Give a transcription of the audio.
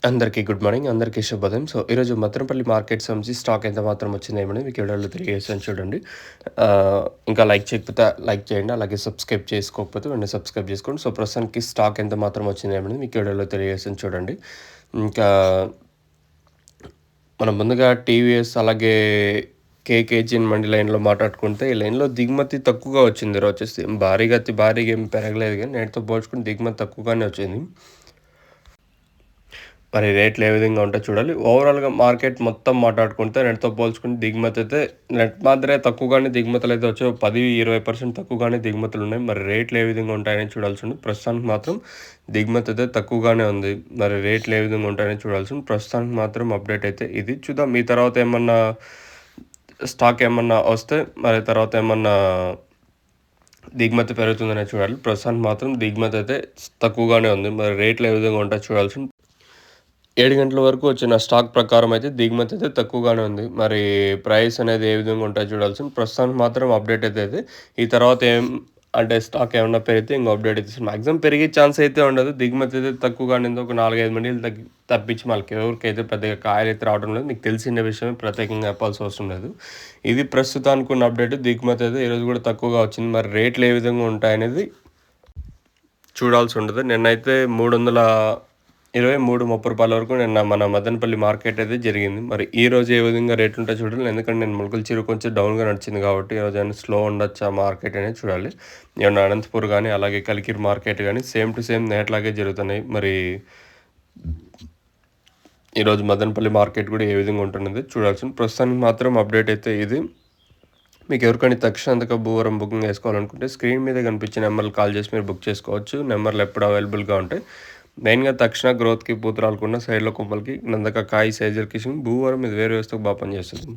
అందరికీ good morning. అందరికీ శుభోదయం. ఈరోజు మదనపల్లి మార్కెట్ సంబంధించి స్టాక్ ఎంత మాత్రం వచ్చిందేమని మీకు వీడియోలో తెలియజేశాను చూడండి. ఇంకా లైక్ చేయకపోతే లైక్ చేయండి. అలాగే సబ్స్క్రైబ్ చేసుకోకపోతే వెంటనే సబ్స్క్రైబ్ చేసుకోండి. ప్రస్తుతానికి స్టాక్ ఎంత మాత్రం వచ్చిందేమని మీకు వీడియోలో తెలియజేశాను చూడండి. ఇంకా మనం ముందుగా టీవీఎస్ అలాగే కేకేజీఎన్ మండి లైన్లో మాట్లాడుకుంటే ఈ లైన్లో దిగుమతి తక్కువగా వచ్చింది. ఈరోజు వచ్చేసి భారీగా ఏం పెరగలేదు, కానీ నేటితో పోల్చుకుంటే దిగుమతి తక్కువగానే వచ్చింది. మరి రేట్లు ఏ విధంగా ఉంటాయో చూడాలి. ఓవరాల్‌గా మార్కెట్ మొత్తం మాట్లాడుకుంటే నెట్‌తో పోల్చుకుంటే దిగుమతి అయితే నెట్ మాత్రమే తక్కువగానే దిగుమతులు అయితే వచ్చాయి. 10-20% తక్కువగానే దిగుమతులున్నాయి. మరి రేట్లు ఏ విధంగా ఉంటాయని చూడాల్సి ఉంది. ప్రస్తుతానికి మాత్రం దిగుమతి అయితే తక్కువగానే ఉంది. మరి రేట్లు ఏ విధంగా ఉంటాయని చూడాల్సి ఉంది. ప్రస్తుతానికి మాత్రం అప్డేట్ అయితే ఇది. చూద్దాం ఈ తర్వాత ఏమన్నా స్టాక్ ఏమన్నా వస్తే మరి తర్వాత ఏమన్నా దిగుమతి పెరుగుతుందనే చూడాలి. ప్రస్తుతానికి మాత్రం దిగుమతి అయితే తక్కువగానే ఉంది. మరి రేట్లు ఏ విధంగా ఉంటాయో చూడాల్సి ఉంది. 7 గంటల వరకు వచ్చిన స్టాక్ ప్రకారం అయితే దిగుమతి అయితే తక్కువగానే ఉంది. మరి ప్రైస్ అనేది ఏ విధంగా ఉంటాయో చూడాల్సింది. ప్రస్తుతానికి మాత్రం అప్డేట్ అయితే ఈ తర్వాత అంటే స్టాక్ ఏమన్నా పెరిగితే ఇంకో అప్డేట్ అయితే మాక్సిమం పెరిగే ఛాన్స్ అయితే ఉండదు. దిగుమతి అయితే తక్కువగానే ఉంది. ఒక 4-5 మండీలు తప్పించి మనకి ఎవరికైతే పెద్దగా కాయలు అయితే రావడం లేదు. మీకు తెలిసిన విషయమే, ప్రత్యేకంగా చెప్పాల్సిన అవసరం లేదు. ఇది ప్రస్తుతానికి ఉన్న అప్డేట్. దిగుమతి అయితే ఈరోజు కూడా తక్కువగా వచ్చింది. మరి రేట్లు ఏ విధంగా ఉంటాయనేది చూడాల్సి ఉంటుంది. నిన్నైతే 323-30 రూపాయల వరకు నిన్న మన మదనపల్లి మార్కెట్ అయితే జరిగింది. మరి ఈ రోజు ఏ విధంగా రేట్లు ఉంటాయో చూడాలి. ఎందుకంటే నేను ములకల చెరువు కొంచెం డౌన్గా నడిచింది కాబట్టి ఈరోజు ఏమైనా స్లో ఉండొచ్చా మార్కెట్ అనేది చూడాలి. ఏమన్నా అనంతపూర్ కానీ అలాగే కలికిరి మార్కెట్ కానీ సేమ్ టు సేమ్ నేట్లాగే జరుగుతున్నాయి. మరి ఈరోజు మదనపల్లి మార్కెట్ కూడా ఏ విధంగా ఉంటున్నది చూడాల్సింది. ప్రస్తుతానికి మాత్రం అప్డేట్ అయితే ఇది. మీకు ఎవరికైనా తక్షణంతగా భూవరం బుకింగ్ చేసుకోవాలనుకుంటే స్క్రీన్ మీద కనిపించిన నెంబర్లు కాల్ చేసి మీరు బుక్ చేసుకోవచ్చు. నెంబర్లు ఎప్పుడు అవైలబుల్గా ఉంటాయి. మెయిన్గా తక్షణ గ్రోత్కి పూతరాలకున్న సైడ్లో కొమ్మలకి నందక కాయ సైజర్ కిషన్ భూవరం ఇది వేరే వ్యవస్థకు బాగా పనిచేస్తుంది.